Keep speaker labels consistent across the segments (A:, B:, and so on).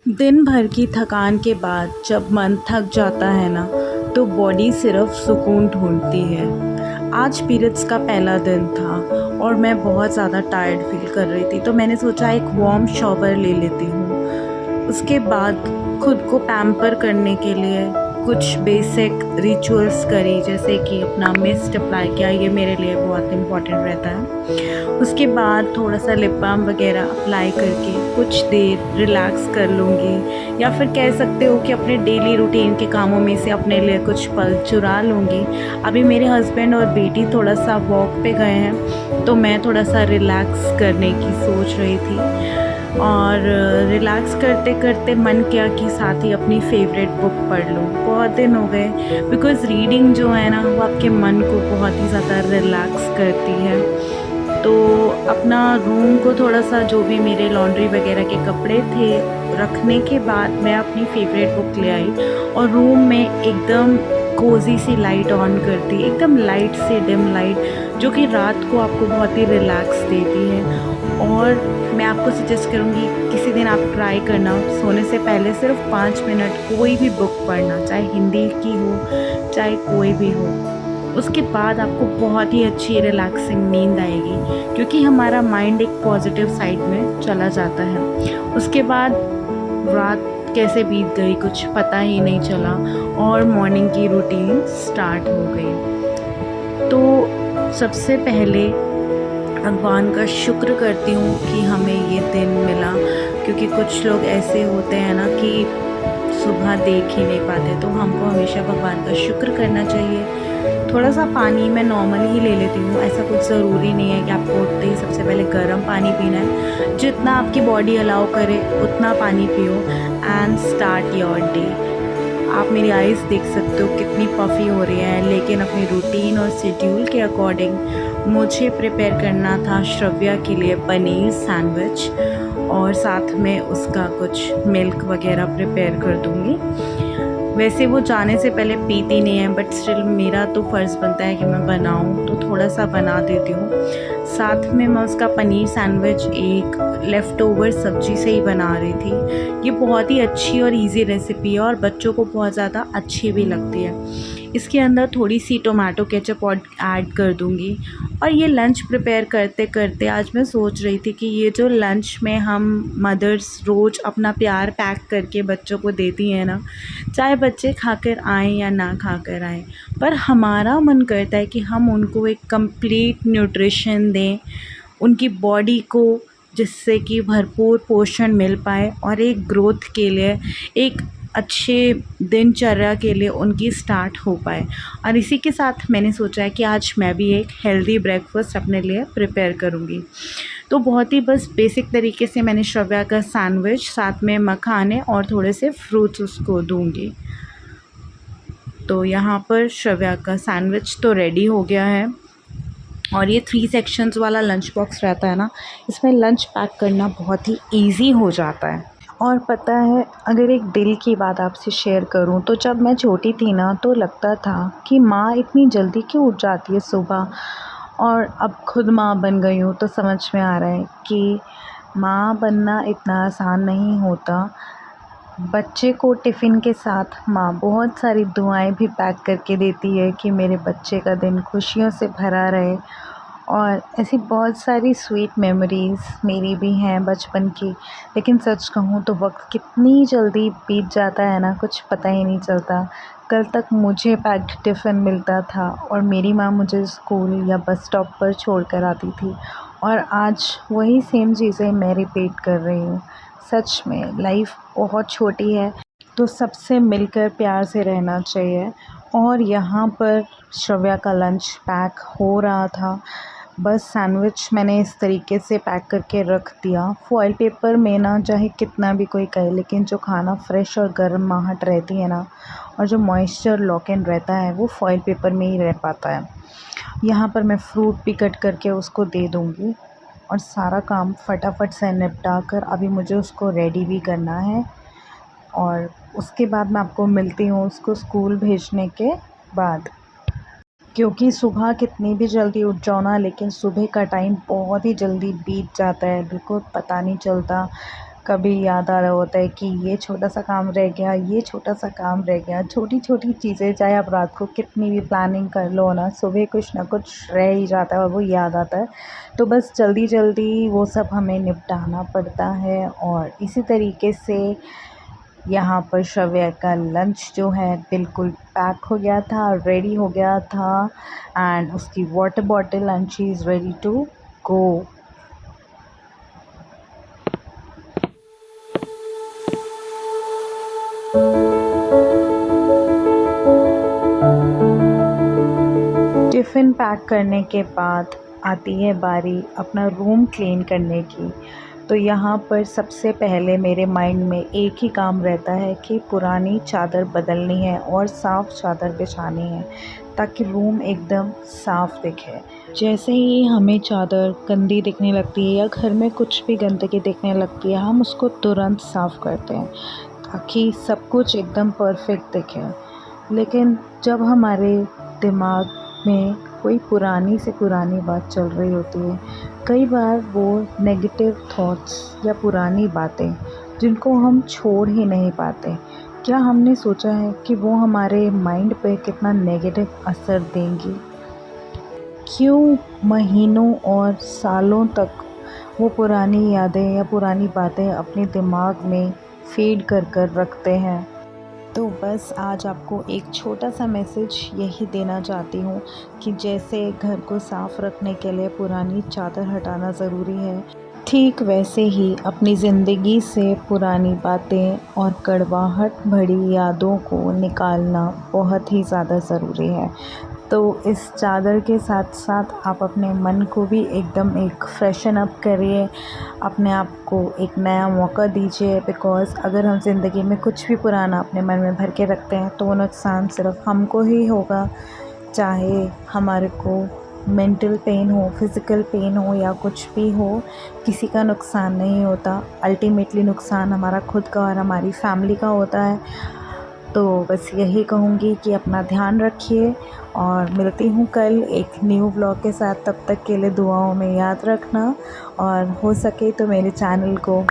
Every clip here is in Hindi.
A: दिन भर की थकान के बाद जब मन थक जाता है ना, तो बॉडी सिर्फ सुकून ढूंढती है। आज पीरियड्स का पहला दिन था और मैं बहुत ज़्यादा टायर्ड फील कर रही थी, तो मैंने सोचा एक वार्म शॉवर ले लेती हूँ। उसके बाद खुद को पैम्पर करने के लिए कुछ बेसिक रिचुअल्स करी, जैसे कि अपना मिस्ट अप्लाई किया, ये मेरे लिए बहुत इम्पॉर्टेंट रहता है। उसके बाद थोड़ा सा लिप बाम वगैरह अप्लाई करके कुछ देर रिलैक्स कर लूँगी, या फिर कह सकते हो कि अपने डेली रूटीन के कामों में से अपने लिए कुछ पल चुरा लूँगी। अभी मेरे हस्बैंड और बेटी थोड़ा सा वॉक पे गए हैं, तो मैं थोड़ा सा रिलैक्स करने की सोच रही थी। और रिलैक्स करते करते मन किया कि साथ ही अपनी फेवरेट बुक पढ़ लूँ। बहुत दिन हो गए, बिकॉज़ रीडिंग जो है ना, वो आपके मन को बहुत ही ज़्यादा रिलैक्स करती है। तो अपना रूम को थोड़ा सा, जो भी मेरे लॉन्ड्री वगैरह के कपड़े थे, रखने के बाद मैं अपनी फेवरेट बुक ले आई और रूम में एकदम कोज़ी सी लाइट ऑन कर दी, एकदम लाइट से डिम लाइट, जो कि रात को आपको बहुत ही रिलैक्स देती है। और मैं आपको सजेस्ट करूँगी, किसी दिन आप ट्राई करना, सोने से पहले सिर्फ 5 मिनट कोई भी बुक पढ़ना, चाहे हिंदी की हो, चाहे कोई भी हो। उसके बाद आपको बहुत ही अच्छी रिलैक्सिंग नींद आएगी, क्योंकि हमारा माइंड एक पॉजिटिव साइड में चला जाता है। उसके बाद रात कैसे बीत गई कुछ पता ही नहीं चला और मॉर्निंग की रूटीन स्टार्ट हो गई। तो सबसे पहले भगवान का शुक्र करती हूँ कि हमें ये दिन मिला, क्योंकि कुछ लोग ऐसे होते हैं ना कि सुबह देख ही नहीं पाते, तो हमको हमेशा भगवान का शुक्र करना चाहिए। थोड़ा सा पानी मैं नॉर्मली ही ले लेती हूँ, ऐसा कुछ ज़रूरी नहीं है कि आपको उठते ही सबसे पहले गर्म पानी पीना है। जितना आपकी बॉडी अलाउ करे उतना पानी पियो एंड स्टार्ट योर डे। आप मेरी आइज़ देख सकते हो कितनी पफ़ी हो रही है, लेकिन अपनी रूटीन और शेड्यूल के अकॉर्डिंग मुझे प्रिपेयर करना था श्रव्या के लिए पनीर सैंडविच, और साथ में उसका कुछ मिल्क वगैरह प्रिपेयर कर दूँगी। वैसे वो जाने से पहले पीती नहीं है, बट स्टिल मेरा तो फ़र्ज़ बनता है कि मैं बनाऊँ, तो थोड़ा सा बना देती हूँ। साथ में मैं उसका पनीर सैंडविच एक लेफ़्ट ओवर सब्ज़ी से ही बना रही थी। ये बहुत ही अच्छी और इजी रेसिपी है और बच्चों को बहुत ज़्यादा अच्छी भी लगती है। इसके अंदर थोड़ी सी टोमेटो केचप और ऐड कर दूँगी। और ये लंच प्रिपेयर करते करते आज मैं सोच रही थी कि ये जो लंच में हम मदर्स रोज़ अपना प्यार पैक करके बच्चों को देती हैं ना, चाहे बच्चे खाकर आएँ या ना खाकर आएँ, पर हमारा मन करता है कि हम उनको एक कंप्लीट न्यूट्रिशन दें, उनकी बॉडी को, जिससे कि भरपूर पोषण मिल पाए और एक ग्रोथ के लिए, एक अच्छे दिनचर्या के लिए उनकी स्टार्ट हो पाए। और इसी के साथ मैंने सोचा है कि आज मैं भी एक हेल्दी ब्रेकफ़ास्ट अपने लिए प्रिपेयर करूँगी। तो बहुत ही बस बेसिक तरीके से मैंने श्रव्या का सैंडविच, साथ में मखाने और थोड़े से फ्रूट्स उसको दूँगी। तो यहाँ पर श्रव्या का सैंडविच तो रेडी हो गया है। और ये 3 सेक्शंस वाला लंच बॉक्स रहता है ना, इसमें लंच पैक करना बहुत ही ईज़ी हो जाता है। और पता है, अगर एक दिल की बात आपसे शेयर करूं, तो जब मैं छोटी थी ना, तो लगता था कि माँ इतनी जल्दी क्यों उठ जाती है सुबह। और अब खुद माँ बन गई हूँ तो समझ में आ रहा है कि माँ बनना इतना आसान नहीं होता। बच्चे को टिफ़िन के साथ माँ बहुत सारी दुआएं भी पैक करके देती है कि मेरे बच्चे का दिन खुशियों से भरा रहे। और ऐसी बहुत सारी स्वीट मेमोरीज़ मेरी भी हैं बचपन की। लेकिन सच कहूँ तो वक्त कितनी जल्दी बीत जाता है ना, कुछ पता ही नहीं चलता। कल तक मुझे पैक्ड टिफ़िन मिलता था और मेरी माँ मुझे स्कूल या बस स्टॉप पर छोड़ कर आती थी, और आज वही सेम चीज़ें मैं रिपीट कर रही हूँ। सच में लाइफ बहुत छोटी है, तो सबसे मिलकर प्यार से रहना चाहिए। और यहाँ पर श्रव्या का लंच पैक हो रहा था। बस सैंडविच मैंने इस तरीके से पैक करके रख दिया। फॉइल पेपर में ना, चाहे कितना भी कोई कहे, लेकिन जो खाना फ्रेश और गर्माहट रहती है ना, और जो मॉइस्चर लॉक इन रहता है, वो फॉइल पेपर में ही रह पाता है। यहाँ पर मैं फ्रूट भी कट करके उसको दे दूँगी और सारा काम फटाफट से निपटा कर अभी मुझे उसको रेडी भी करना है। और उसके बाद मैं आपको मिलती हूँ उसको स्कूल भेजने के बाद। क्योंकि सुबह कितनी भी जल्दी उठ जाओ ना, लेकिन सुबह का टाइम बहुत ही जल्दी बीत जाता है, बिल्कुल पता नहीं चलता। कभी याद आ रहा होता है कि ये छोटा सा काम रह गया, ये छोटा सा काम रह गया। छोटी-छोटी चीज़ें चाहे आप रात को कितनी भी प्लानिंग कर लो ना, सुबह कुछ ना कुछ रह ही जाता है और वो याद आता है। तो बस जल्दी-जल्दी वो सब हमें निपटाना पड़ता है और इसी तरीके से यहाँ पर श्रव्या का लंच जो है बिल्कुल पैक हो गया था, रेडी हो गया था एंड उसकी water bottle and she is ready to go. Tiffin pack करने के बाद आती है बारी अपना रूम क्लीन करने की। तो यहाँ पर सबसे पहले मेरे माइंड में एक ही काम रहता है कि पुरानी चादर बदलनी है और साफ़ चादर बिछानी है ताकि रूम एकदम साफ़ दिखे। जैसे ही हमें चादर गंदी दिखने लगती है या घर में कुछ भी गंदगी दिखने लगती है, हम उसको तुरंत साफ़ करते हैं ताकि सब कुछ एकदम परफेक्ट दिखे। लेकिन जब हमारे दिमाग में कोई पुरानी से पुरानी बात चल रही होती है, कई बार वो नेगेटिव थॉट्स या पुरानी बातें जिनको हम छोड़ ही नहीं पाते, क्या हमने सोचा है कि वो हमारे माइंड पे कितना नेगेटिव असर देंगी? क्यों महीनों और सालों तक वो पुरानी यादें या पुरानी बातें अपने दिमाग में फीड कर कर रखते हैं? तो बस आज आपको एक छोटा सा मैसेज यही देना चाहती हूँ कि जैसे घर को साफ़ रखने के लिए पुरानी चादर हटाना ज़रूरी है, ठीक वैसे ही अपनी ज़िंदगी से पुरानी बातें और कड़वाहट भरी यादों को निकालना बहुत ही ज़्यादा ज़रूरी है। तो इस चादर के साथ साथ आप अपने मन को भी एकदम एक फ्रेशन अप करिए, अपने आप को एक नया मौका दीजिए। बिकॉज़ अगर हम ज़िंदगी में कुछ भी पुराना अपने मन में भर के रखते हैं तो वो नुकसान सिर्फ़ हमको ही होगा, चाहे हमारे को मेंटल पेन हो, फिज़िकल पेन हो या कुछ भी हो, किसी का नुकसान नहीं होता। अल्टीमेटली नुकसान हमारा खुद का और हमारी फैमिली का होता है। तो बस यही कहूँगी कि अपना ध्यान रखिए और मिलती हूँ कल एक न्यू ब्लॉग के साथ। तब तक के लिए दुआओं में याद रखना और हो सके तो मेरे चैनल को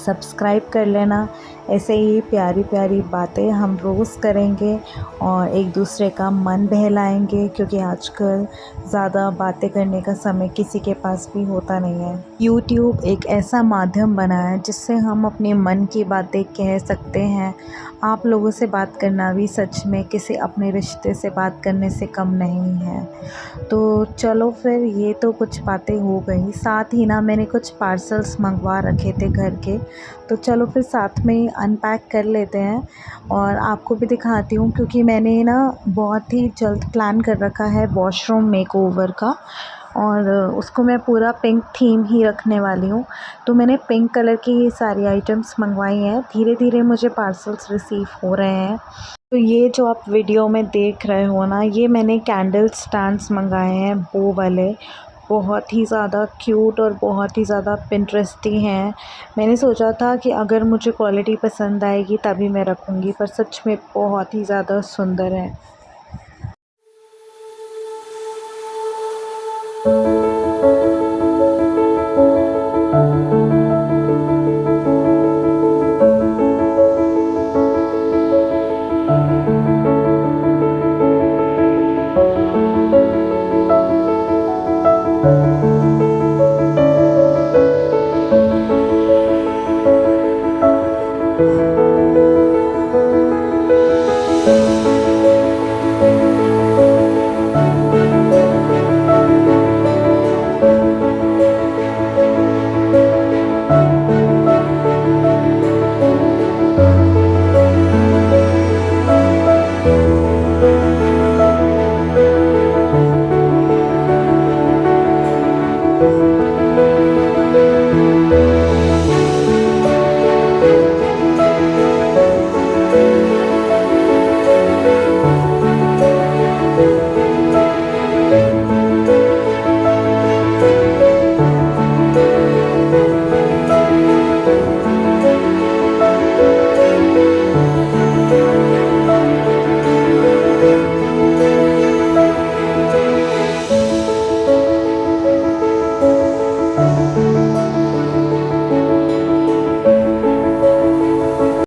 A: सब्सक्राइब कर लेना। ऐसे ही प्यारी प्यारी बातें हम रोज़ करेंगे और एक दूसरे का मन बहलाएंगे, क्योंकि आजकल ज़्यादा बातें करने का समय किसी के पास भी होता नहीं है। यूट्यूब एक ऐसा माध्यम बना है जिससे हम अपने मन की बातें कह सकते हैं। आप लोगों से बात करना भी सच में किसी अपने रिश्ते से बात करने से कम नहीं है। तो चलो फिर, ये तो कुछ बातें हो गई, साथ ही ना मैंने कुछ पार्सल्स मंगवा रखे थे घर के, तो चलो फिर साथ में अनपैक कर लेते हैं और आपको भी दिखाती हूँ। क्योंकि मैंने ना बहुत ही जल्द प्लान कर रखा है वॉशरूम मेकओवर का और उसको मैं पूरा पिंक थीम ही रखने वाली हूँ। तो मैंने पिंक कलर की ये सारी आइटम्स मंगवाई हैं। धीरे धीरे मुझे पार्सल्स रिसीव हो रहे हैं। तो ये जो आप वीडियो में देख रहे हो ना, ये मैंने कैंडल स्टैंड्स मंगाए हैं, वो वाले। बहुत ही ज़्यादा क्यूट और बहुत ही ज़्यादा पिंटरेस्टी हैं। मैंने सोचा था कि अगर मुझे क्वालिटी पसंद आएगी तभी मैं रखूँगी, पर सच में बहुत ही ज़्यादा सुंदर है।